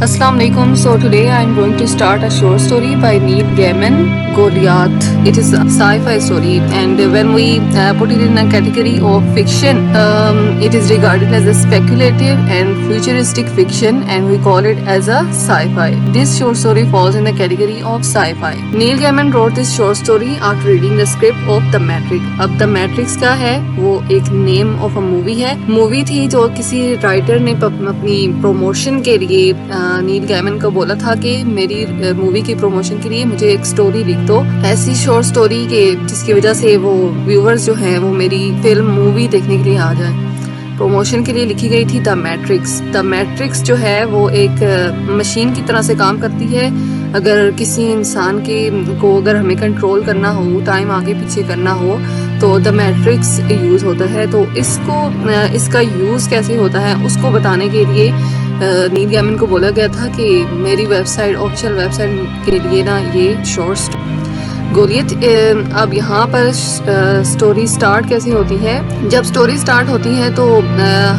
Assalamu alaikum. So today I am going to start a short story by Neil Gaiman, Goliath. It is a sci-fi story, and when we put it in a category of fiction, it is regarded as a speculative and futuristic fiction, and we call it as a sci-fi. This short story falls in the category of sci-fi. Neil Gaiman wrote this short story after reading the script of The Matrix. अब The Matrix क्या है? वो एक name of a movie है. Movie थी जो किसी writer ने अपनी प्रमोशन के लिए नील गैमन को बोला था कि मेरी मूवी की प्रमोशन के लिए मुझे एक स्टोरी लिख दो, ऐसी शॉर्ट स्टोरी के जिसकी वजह से वो व्यूअर्स जो हैं वो मेरी फिल्म मूवी देखने के लिए आ जाए. प्रमोशन के लिए लिखी गई थी द मैट्रिक्स जो है वो एक मशीन की तरह से काम करती है. अगर किसी इंसान को अगर हमें कंट्रोल करना हो, टाइम आगे पीछे करना हो, तो द मैट्रिक्स यूज़ होता है. तो इसका यूज़ कैसे होता है उसको बताने के लिए नील गैमन को बोला गया था कि मेरी ऑफिशियल वेबसाइट के लिए ना ये शॉर्ट गोलियत. अब यहाँ पर स्टोरी स्टार्ट कैसे होती है? जब स्टोरी स्टार्ट होती है तो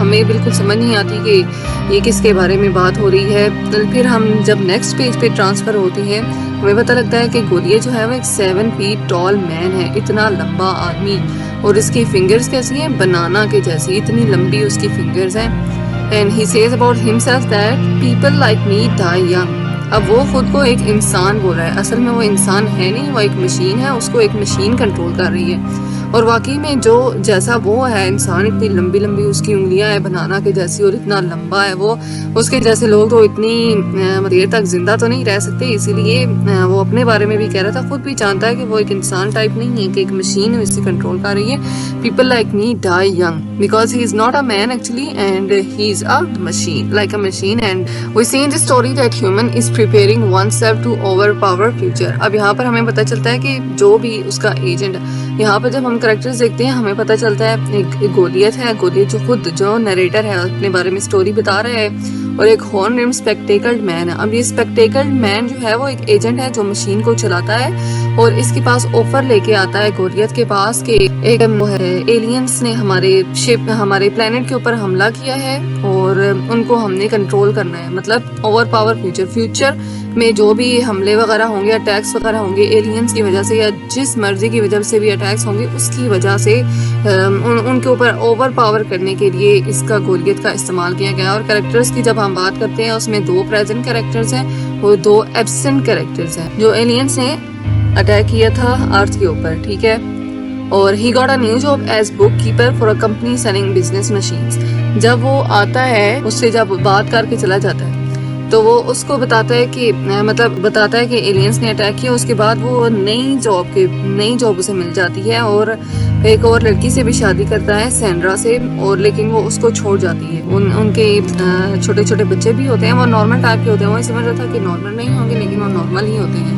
हमें बिल्कुल समझ नहीं आती कि ये किसके बारे में बात हो रही है. फिर हम जब नेक्स्ट पेज पे ट्रांसफ़र होती है हमें पता लगता है कि गोलियत जो है वो एक 7 फीट टॉल मैन है, इतना लंबा आदमी, और इसकी फिंगर्स कैसी हैं? बनाना के जैसी, इतनी लंबी उसकी फिंगर्स हैं. And he says about himself that people like me die young. अब वो खुद को एक इंसान बोल रहा है, असल में वो इंसान है नहीं, वो एक मशीन है, उसको एक मशीन कंट्रोल कर रही है. और वाकई में जो जैसा वो है इंसान, इतनी लंबी लंबी उसकी उंगलियां हैं बनाना के जैसी, और इतना लंबा है वो, उसके जैसे लोग तो इतनी देर तक जिंदा तो नहीं रह सकते. इसीलिए वो अपने बारे में भी कह रहा था, खुद भी जानता है कि वो एक इंसान टाइप नहीं है, कि एक मशीन है इससे कंट्रोल कर रही है. People like me die young because he is not a man actually, and he is a machine, like a machine. And we see in the story that human is preparing oneself to overpower future. अब यहाँ पर हमें पता चलता है कि जो भी उसका एजेंट है, यहाँ पर जब हम करेक्टर्स देखते हैं हमें पता चलता है एक गोलियत है. गोलियत जो नरेटर है अपने बारे में स्टोरी बता रहा है, और एक हॉर्न रिम स्पेक्टेकल्ड मैन है. अब ये स्पेक्टेकल्ड मैन जो है वो एक एजेंट है जो मशीन को चलाता है, और इसके पास ऑफर लेके आता है गोलियत के पास कि एक एलियंस ने हमारे प्लेनेट के ऊपर हमला किया है और उनको हमने कंट्रोल करना है. मतलब ओवर पावर फ्यूचर में जो भी हमले वगैरह होंगे, अटैक्स वगैरह होंगे एलियंस की वजह से, या जिस मर्जी की वजह से भी अटैक्स होंगे उसकी वजह से उनके ऊपर ओवर पावर करने के लिए इसका गोलियत का इस्तेमाल किया गया. और कैरेक्टर्स की जब हम बात करते हैं उसमें 2 प्रेजेंट कैरेक्टर्स हैं और 2 एब्सेंट कैरेक्टर्स हैं. जो एलियंस ने अटैक किया था अर्थ के ऊपर, ठीक है, और he got a new job as book keeper for a company selling business machines. जब वो आता है उससे जब बात करके चला जाता है तो वो उसको बताता है कि एलियंस ने अटैक किया. उसके बाद वो नई जॉब उसे मिल जाती है, और एक और लड़की से भी शादी करता है, सैंड्रा से, और लेकिन वो उसको छोड़ जाती है. उनके छोटे छोटे बच्चे भी होते हैं, वो नॉर्मल टाइप के होते हैं. वो समझ रहा था कि नॉर्मल नहीं होंगे, लेकिन वो नॉर्मल ही होते हैं.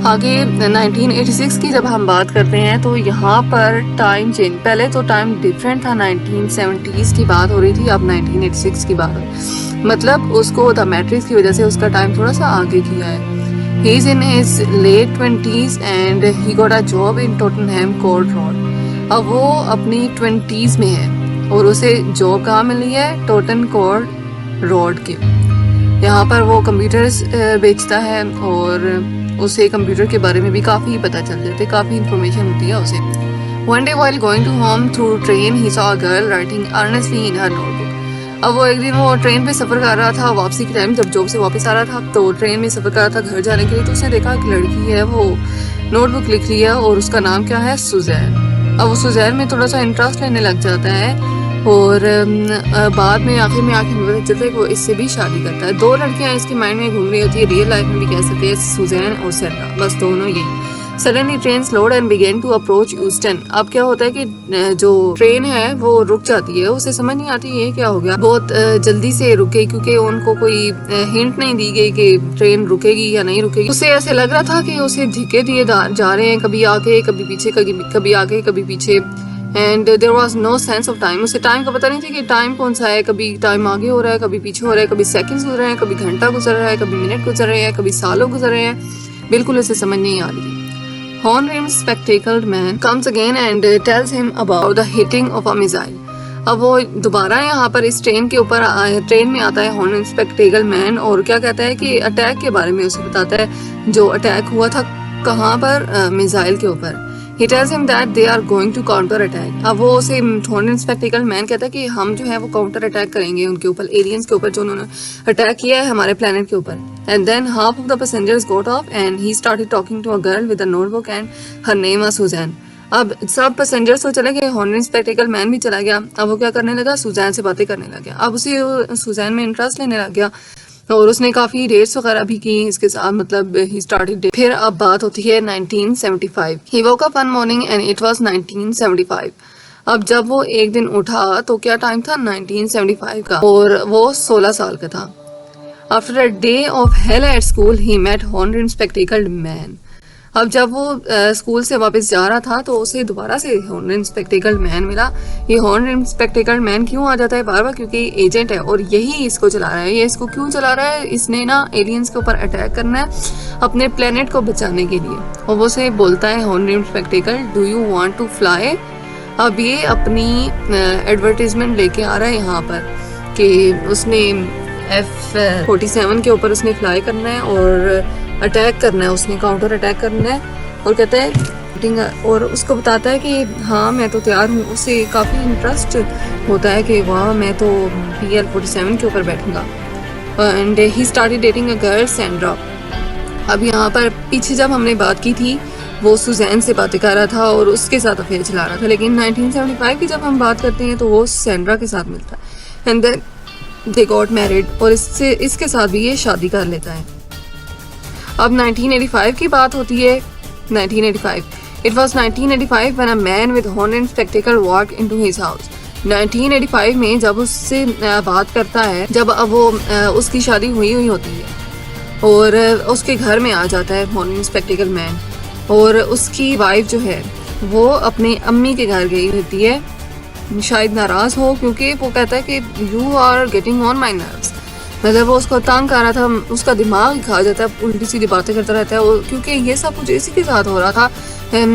आगे 1986 की जब हम बात करते हैं तो यहाँ पर टाइम चेंज, पहले तो टाइम डिफरेंट था, 1970s की बात हो रही थी, अब 1986 की बात हो रही. मतलब उसको द मैट्रिक्स की वजह से उसका टाइम थोड़ा सा आगे किया है. He is in his late 20s and he got a job in Tottenham Court Road. अब वो अपनी 20s में है और उसे जॉब कहाँ मिली है? टॉटन कोर्ट रोड के. यहाँ पर वो कंप्यूटर्स बेचता है, और उसे कंप्यूटर के बारे में भी काफ़ी पता चल जाते, काफ़ी इंफॉर्मेशन होती है उसे. One day while going to home through train, he saw a girl writing earnestly in her notebook. अब वो एक दिन वो ट्रेन पे सफ़र कर रहा था, वापसी के टाइम जब जॉब से वापस आ रहा था तो ट्रेन में सफ़र कर रहा था घर जाने के लिए, तो उसने देखा एक लड़की है वो नोटबुक लिख रही है और उसका नाम क्या है? सुजैर. अब वो सुजैर में थोड़ा सा इंटरेस्ट लेने लग जाता है, और बाद में आखिर में पता चलता है कि वो इससे भी शादी करता है. 2 लड़कियां इसके माइंड में घूम रही होती है, रियल लाइफ में भी कह सकते हैं, सुजैन और सैंड्रा, बस दोनों यही. Suddenly train slowed and began to approach Houston. अब क्या होता है कि जो ट्रेन है वो रुक जाती है, उसे समझ नहीं आती ये क्या हो गया, बहुत जल्दी से रुक गई, क्योंकि उनको कोई हिंट नहीं दी गई कि ट्रेन रुकेगी या नहीं रुकेगी. उसे ऐसे लग रहा था कि उसे धक्के दिए जा रहे हैं, कभी आगे कभी पीछे, कभी आगे कभी पीछे. And there was no sense of time. उसे टाइम का पता नहीं था कि टाइम कौन सा है, कभी टाइम आगे हो रहा है, कभी पीछे हो रहा है, कभी सेकंड्स गुजर रहे हैं, कभी घंटा गुजर रहा है, कभी मिनट गुजर रहे हैं, कभी सालों गुजर रहे हैं, बिल्कुल उसे समझ नहीं आ रही. Horn-rimmed spectacled man comes again and tells him about the hitting of a missile. अब वो दोबारा यहाँ पर इस ट्रेन के ऊपर ट्रेन में आता है हॉर्न इंस्पेक्टर मैन और क्या कहता है कि अटैक के बारे में उसे बताता है, जो अटैक हुआ था कहाँ पर, मिसाइल के ऊपर। He tells him that they are going to counter attack। अब वो उसे हॉर्न इंस्पेक्टर मैन कहता है कि हम जो है वो काउंटर अटैक करेंगे उनके ऊपर, एलियंस के ऊपर जो उन्होंने अटैक किया है हमारे प्लेनेट के ऊपर। And then half of the passengers got off and he started talking to a girl with a notebook and her name was Suzanne. अब सब पैसेंजर्स तो चले गए, हॉर्न इंस्पेक्टर मैन भी चला गया। अब वो क्या करने लगा, सुजैन से बातें करने लग गया। अब उसे सुजैन में इंटरेस्ट लेने लग गया और उसने काफ़ी डेट्स वगैरह भी की इसके साथ, मतलब ही स्टार्टेड। फिर अब बात होती है 1975। He woke up one morning and it was 1975। अब जब वो एक दिन उठा तो क्या टाइम था, 1975 का, और वो 16 साल का था। After a day of hell at school he met horn inspector man. अब जब वो स्कूल से वापस जा रहा था तो उसे दोबारा से हॉर्न इंस्पेक्टर मैन मिला। ये हॉर्न इंस्पेक्टर मैन क्यों आ जाता है बार बार, क्योंकि एजेंट है और यही इसको चला रहा है। ये इसको क्यों चला रहा है, इसने ना एलियंस के ऊपर अटैक करना है अपने प्लेनेट को बचाने के लिए। और वो उसे बोलता है horn inspector, do you want to fly. अब ये अपनी एडवर्टीजमेंट लेके आ रहा है यहाँ पर कि उसने F-47 के ऊपर उसने फ्लाई करना है और अटैक करना है, उसने काउंटर अटैक करना है। और कहता है और उसको बताता है कि हाँ मैं तो तैयार हूँ। उसे काफ़ी इंटरेस्ट होता है कि वाह मैं तो PL-47 के ऊपर बैठूंगा। And he started dating a girl Sandra. अब यहाँ पर पीछे जब हमने बात की थी वो सुजैन से बातें कर रहा था और उसके साथ अफेयर चला रहा था, लेकिन 1975 की जब हम बात करते हैं तो वो सैंड्रा के साथ मिलता है। And then they got married और इसके साथ भी ये शादी कर लेता है। अब 1985 की बात होती है। 1985 It was 1985 when a man with horn spectacle walked into his house। 1985 में जब उससे बात करता है, जब अब वो उसकी शादी हुई होती है और उसके घर में आ जाता है हॉर्न स्पेक्टिकल मैन, और उसकी वाइफ जो है वो अपने अम्मी के घर गई होती है, शायद नाराज़ हो क्योंकि वो कहता है कि you are getting on my nerves. मतलब वो उसको तंग कर रहा था, उसका दिमाग ही खा जाता है, उल्टी सीधी बातें करता रहता है क्योंकि ये सब कुछ इसी के साथ हो रहा था।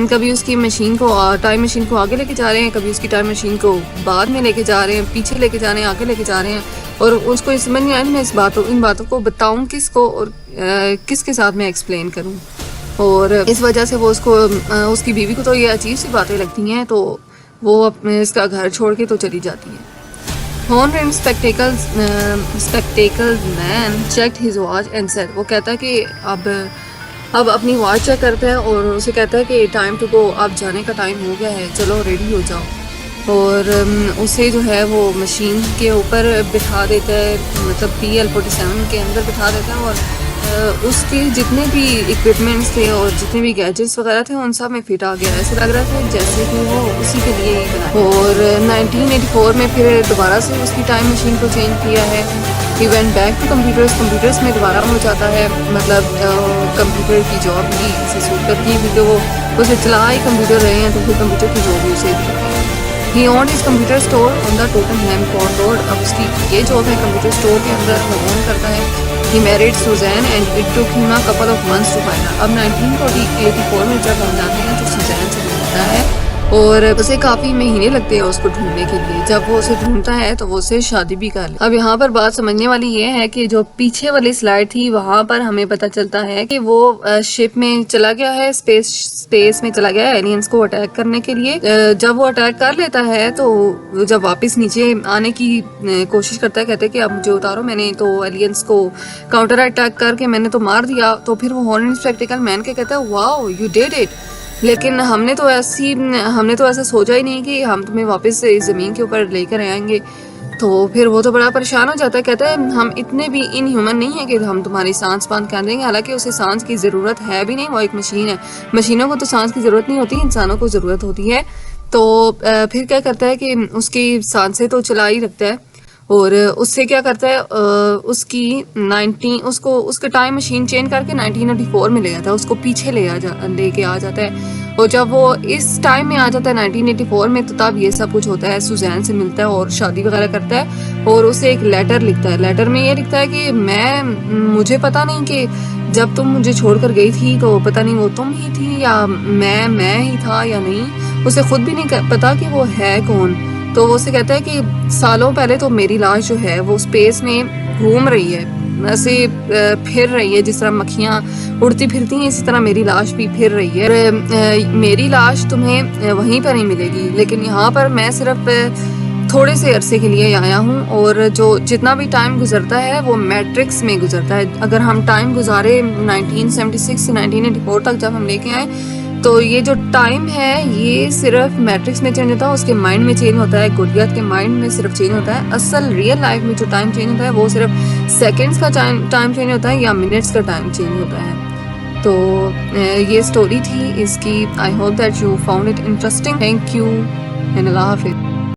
कभी उसकी मशीन को, टाइम मशीन को आगे लेके जा रहे हैं, कभी उसकी टाइम मशीन को बाद में लेके जा रहे हैं, पीछे लेके जा रहे हैं, आगे लेके जा रहे हैं, और उसको ये समझ नहीं आया मैं इन बातों को बताऊं किसको और किसके साथ मैं एक्सप्लेन करूं। और इस वजह से वो उसकी बीवी को तो ये अजीब सी बातें लगती हैं, तो वो अपने इसका घर छोड़ के तो चली जाती है। Horn spectacled man checked his watch and said, वो कहता है कि अब अपनी वॉच चेक करता है और उसे कहता है कि टाइम टू गो, अब जाने का टाइम हो गया है, चलो रेडी हो जाओ। और उसे जो है वो मशीन के ऊपर बिठा देता है, मतलब PL-47 के अंदर बिठा देता है, और उसके जितने भी इक्विपमेंट्स थे और जितने भी गैजेट्स वगैरह थे उन सब में फिट आ गया। ऐसे लग रहा था जैसे कि वो उसी के लिए ही बना। और 1984 में फिर दोबारा से उसकी टाइम मशीन को चेंज किया है। He went back to computers में दोबारा हो जाता है, मतलब कंप्यूटर की जॉब ही इसे सूट करती है क्योंकि वो उसे चला ही कंप्यूटर रहे हैं, तो फिर कंप्यूटर की जॉब ही उसे he on his computer store on the Tottenham Court Road. अब उसकी ये जॉब है कंप्यूटर स्टोर के अंदर, वो ऑन करता है। He married Suzanne and it took him a couple of months to find her। अब 1984 में जब हम जाते हैं तो सुजैन से मिलता है और उसे काफ़ी महीने लगते हैं उसको ढूंढने के लिए। जब वो उसे ढूंढता है तो वो उसे शादी भी कर ले। अब यहाँ पर बात समझने वाली ये है कि जो पीछे वाली स्लाइड थी वहाँ पर हमें पता चलता है कि वो शिप में चला गया है, स्पेस में चला गया है एलियंस को अटैक करने के लिए। जब वो अटैक कर लेता है तो जब वापस नीचे आने की कोशिश करता है, कहते हैं कि अब मुझे उतारो, मैंने तो एलियंस को काउंटर अटैक करके मैंने तो मार दिया। तो फिर वो हॉर्न स्पेक्टिकल मैन के कहता है वाओ यू डिड इट, लेकिन हमने तो ऐसा सोचा ही नहीं कि हम तुम्हें वापस से इस ज़मीन के ऊपर लेकर आएंगे। तो फिर वो तो बड़ा परेशान हो जाता है, कहता है हम इतने भी इनह्यूमन नहीं है कि हम तुम्हारी सांस बंद कर देंगे। हालांकि उसे सांस की ज़रूरत है भी नहीं, वो एक मशीन है, मशीनों को तो सांस की ज़रूरत नहीं होती, इंसानों को ज़रूरत होती है। तो फिर क्या करता है कि उसकी सांसें तो चला ही रखता है और उससे क्या करता है उसका टाइम मशीन चेंज करके 1984 में ले जाता है, उसको पीछे लेके आ जाता है। और जब वो इस टाइम में आ जाता है 1984 में, तो तब ये सब कुछ होता है। सुजैन से मिलता है और शादी वगैरह करता है और उसे एक लेटर लिखता है। लेटर में ये लिखता है कि मुझे पता नहीं कि जब तुम मुझे छोड़कर गई थी तो पता नहीं वो तुम ही थी या मैं ही था या नहीं। उसे खुद भी नहीं पता कि वो है कौन, तो वो उसे कहता है कि सालों पहले तो मेरी लाश जो है वो स्पेस में घूम रही है, ऐसे फिर रही है, जिस तरह मक्खियाँ उड़ती फिरती हैं इसी तरह मेरी लाश भी फिर रही है। और मेरी लाश तुम्हें वहीं पर ही मिलेगी, लेकिन यहाँ पर मैं सिर्फ थोड़े से अरसे के लिए आया हूँ, और जो जितना भी टाइम गुजरता है वो मैट्रिक्स में गुजरता है। अगर हम टाइम गुजारे 1976 से 1984 तक जब हम लेके आए, तो ये जो टाइम है ये सिर्फ मैट्रिक्स में चेंज होता है, उसके माइंड में चेंज होता है, गोलियत के माइंड में सिर्फ चेंज होता है। असल रियल लाइफ में जो टाइम चेंज होता है वो सिर्फ सेकंड्स का टाइम चेंज होता है या मिनट्स का टाइम चेंज होता है। तो ये स्टोरी थी इसकी। I hope that you found it interesting. Thank you and अल्लाह हाफिज़।